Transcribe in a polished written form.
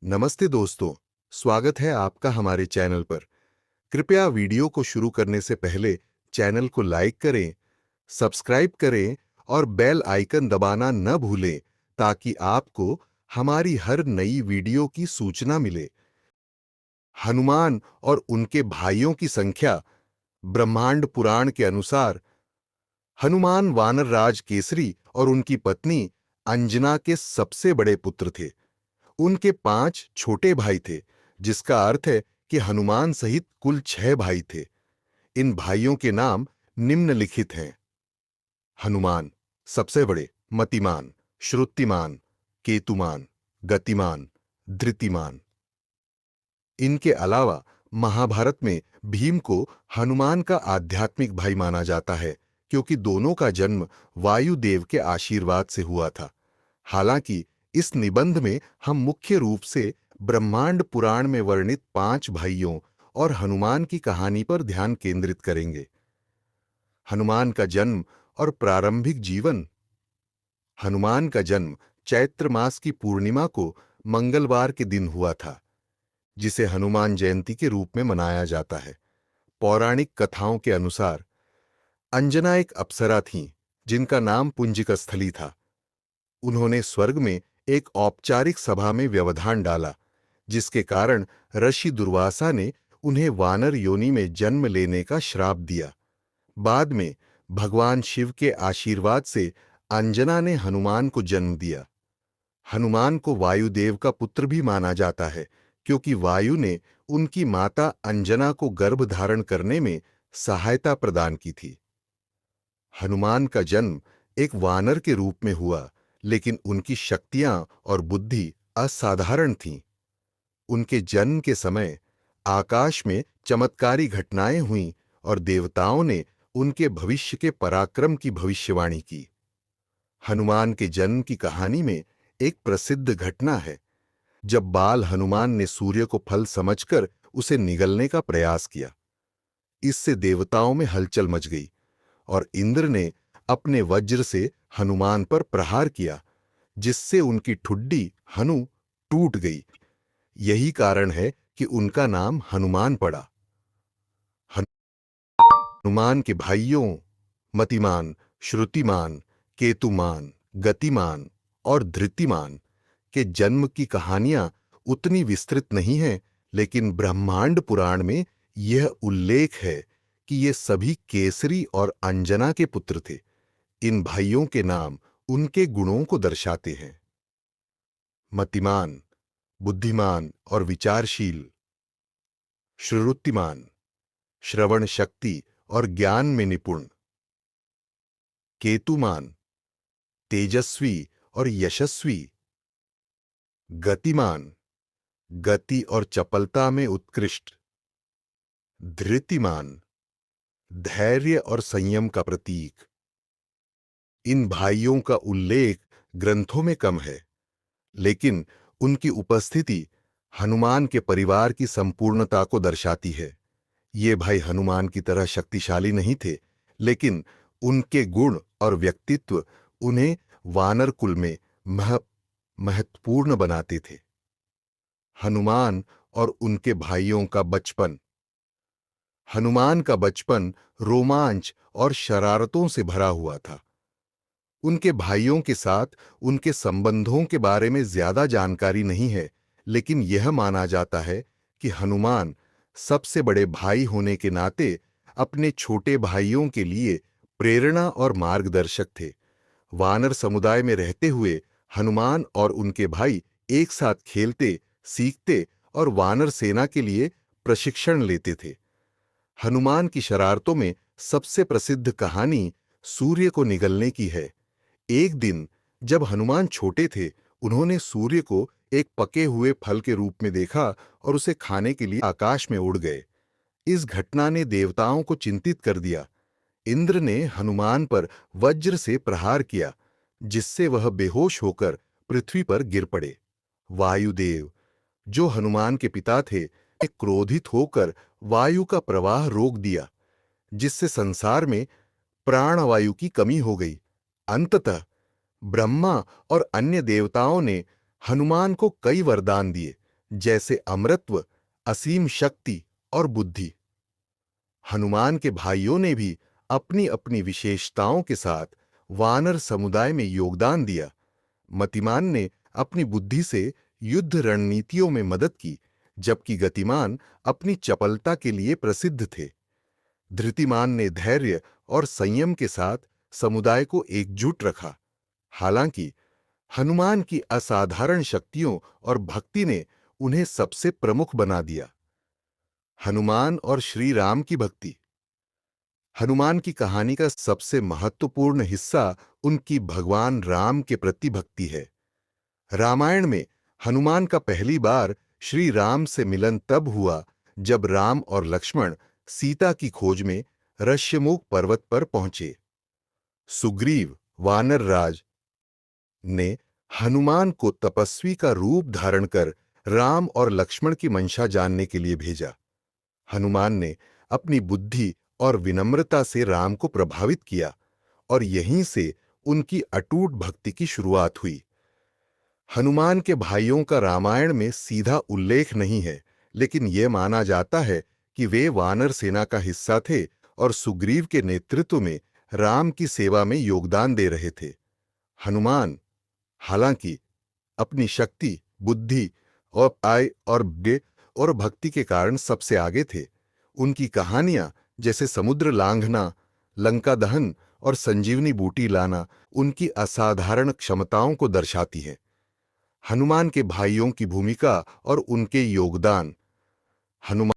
नमस्ते दोस्तों, स्वागत है आपका हमारे चैनल पर। कृपया वीडियो को शुरू करने से पहले चैनल को लाइक करें, सब्सक्राइब करें और बेल आइकन दबाना न भूलें ताकि आपको हमारी हर नई वीडियो की सूचना मिले। हनुमान और उनके भाइयों की संख्या। ब्रह्मांड पुराण के अनुसार हनुमान वानर राज केसरी और उनकी पत्नी अंजना के सबसे बड़े पुत्र थे। उनके 5 छोटे भाई थे, जिसका अर्थ है कि हनुमान सहित कुल 6 भाई थे। इन भाइयों के नाम निम्नलिखित हैं। हनुमान सबसे बड़े, मतिमान, श्रुतिमान, केतुमान, गतिमान, धृतिमान। इनके अलावा महाभारत में भीम को हनुमान का आध्यात्मिक भाई माना जाता है, क्योंकि दोनों का जन्म वायुदेव के आशीर्वाद से हुआ था। हालांकि इस निबंध में हम मुख्य रूप से ब्रह्मांड पुराण में वर्णित 5 भाइयों और हनुमान की कहानी पर ध्यान केंद्रित करेंगे। हनुमान का जन्म और प्रारंभिक जीवन। हनुमान का जन्म चैत्र मास की पूर्णिमा को मंगलवार के दिन हुआ था, जिसे हनुमान जयंती के रूप में मनाया जाता है। पौराणिक कथाओं के अनुसार अंजना एक अप्सरा थीं, जिनका नाम पुंजिकस्थली था। उन्होंने स्वर्ग में एक औपचारिक सभा में व्यवधान डाला, जिसके कारण ऋषि दुर्वासा ने उन्हें वानर योनि में जन्म लेने का श्राप दिया। बाद में भगवान शिव के आशीर्वाद से अंजना ने हनुमान को जन्म दिया। हनुमान को वायुदेव का पुत्र भी माना जाता है, क्योंकि वायु ने उनकी माता अंजना को गर्भ धारण करने में सहायता प्रदान की थी। हनुमान का जन्म एक वानर के रूप में हुआ, लेकिन उनकी शक्तियां और बुद्धि असाधारण थीं। उनके जन्म के समय आकाश में चमत्कारी घटनाएं हुईं और देवताओं ने उनके भविष्य के पराक्रम की भविष्यवाणी की। हनुमान के जन्म की कहानी में एक प्रसिद्ध घटना है, जब बाल हनुमान ने सूर्य को फल समझकर उसे निगलने का प्रयास किया। इससे देवताओं में हलचल मच गई और इंद्र ने अपने वज्र से हनुमान पर प्रहार किया, जिससे उनकी ठुड्डी हनु टूट गई। यही कारण है कि उनका नाम हनुमान पड़ा। हनुमान के भाइयों मतिमान, श्रुतिमान, केतुमान, गतिमान और धृतिमान के जन्म की कहानियां उतनी विस्तृत नहीं हैं, लेकिन ब्रह्मांड पुराण में यह उल्लेख है कि ये सभी केसरी और अंजना के पुत्र थे। इन भाइयों के नाम उनके गुणों को दर्शाते हैं। मतिमान, बुद्धिमान और विचारशील। श्रुतिमान, श्रवण शक्ति और ज्ञान में निपुण। केतुमान, तेजस्वी और यशस्वी। गतिमान, गति और चपलता में उत्कृष्ट। धृतिमान, धैर्य और संयम का प्रतीक। इन भाइयों का उल्लेख ग्रंथों में कम है, लेकिन उनकी उपस्थिति हनुमान के परिवार की संपूर्णता को दर्शाती है। ये भाई हनुमान की तरह शक्तिशाली नहीं थे, लेकिन उनके गुण और व्यक्तित्व उन्हें वानर कुल में महत्वपूर्ण बनाते थे। हनुमान और उनके भाइयों का बचपन। हनुमान का बचपन रोमांच और शरारतों से भरा हुआ था। उनके भाइयों के साथ उनके संबंधों के बारे में ज्यादा जानकारी नहीं है, लेकिन यह माना जाता है कि हनुमान सबसे बड़े भाई होने के नाते अपने छोटे भाइयों के लिए प्रेरणा और मार्गदर्शक थे। वानर समुदाय में रहते हुए हनुमान और उनके भाई एक साथ खेलते, सीखते और वानर सेना के लिए प्रशिक्षण लेते थे। हनुमान की शरारतों में सबसे प्रसिद्ध कहानी सूर्य को निगलने की है। एक दिन जब हनुमान छोटे थे, उन्होंने सूर्य को एक पके हुए फल के रूप में देखा और उसे खाने के लिए आकाश में उड़ गए। इस घटना ने देवताओं को चिंतित कर दिया। इंद्र ने हनुमान पर वज्र से प्रहार किया, जिससे वह बेहोश होकर पृथ्वी पर गिर पड़े। वायुदेव, जो हनुमान के पिता थे, ने क्रोधित होकर वायु का प्रवाह रोक दिया, जिससे संसार में प्राणवायु की कमी हो गई। अंततः ब्रह्मा और अन्य देवताओं ने हनुमान को कई वरदान दिए, जैसे अमरत्व, असीम शक्ति और बुद्धि। हनुमान के भाइयों ने भी अपनी अपनी विशेषताओं के साथ वानर समुदाय में योगदान दिया। मतिमान ने अपनी बुद्धि से युद्ध रणनीतियों में मदद की, जबकि गतिमान अपनी चपलता के लिए प्रसिद्ध थे। धृतिमान ने धैर्य और संयम के साथ समुदाय को एकजुट रखा। हालांकि हनुमान की असाधारण शक्तियों और भक्ति ने उन्हें सबसे प्रमुख बना दिया। हनुमान और श्री राम की भक्ति। हनुमान की कहानी का सबसे महत्वपूर्ण हिस्सा उनकी भगवान राम के प्रति भक्ति है। रामायण में हनुमान का पहली बार श्री राम से मिलन तब हुआ जब राम और लक्ष्मण सीता की खोज में ऋष्यमुख पर्वत पर पहुंचे। सुग्रीव वानर राज ने हनुमान को तपस्वी का रूप धारण कर राम और लक्ष्मण की मंशा जानने के लिए भेजा। हनुमान ने अपनी बुद्धि और विनम्रता से राम को प्रभावित किया और यहीं से उनकी अटूट भक्ति की शुरुआत हुई। हनुमान के भाइयों का रामायण में सीधा उल्लेख नहीं है, लेकिन यह माना जाता है कि वे वानर सेना का हिस्सा थे और सुग्रीव के नेतृत्व में राम की सेवा में योगदान दे रहे थे। हनुमान हालांकि अपनी शक्ति, बुद्धि और आय और भक्ति के कारण सबसे आगे थे। उनकी कहानियां जैसे समुद्र लांघना, लंका दहन और संजीवनी बूटी लाना उनकी असाधारण क्षमताओं को दर्शाती हैं। हनुमान के भाइयों की भूमिका और उनके योगदान। हनुमान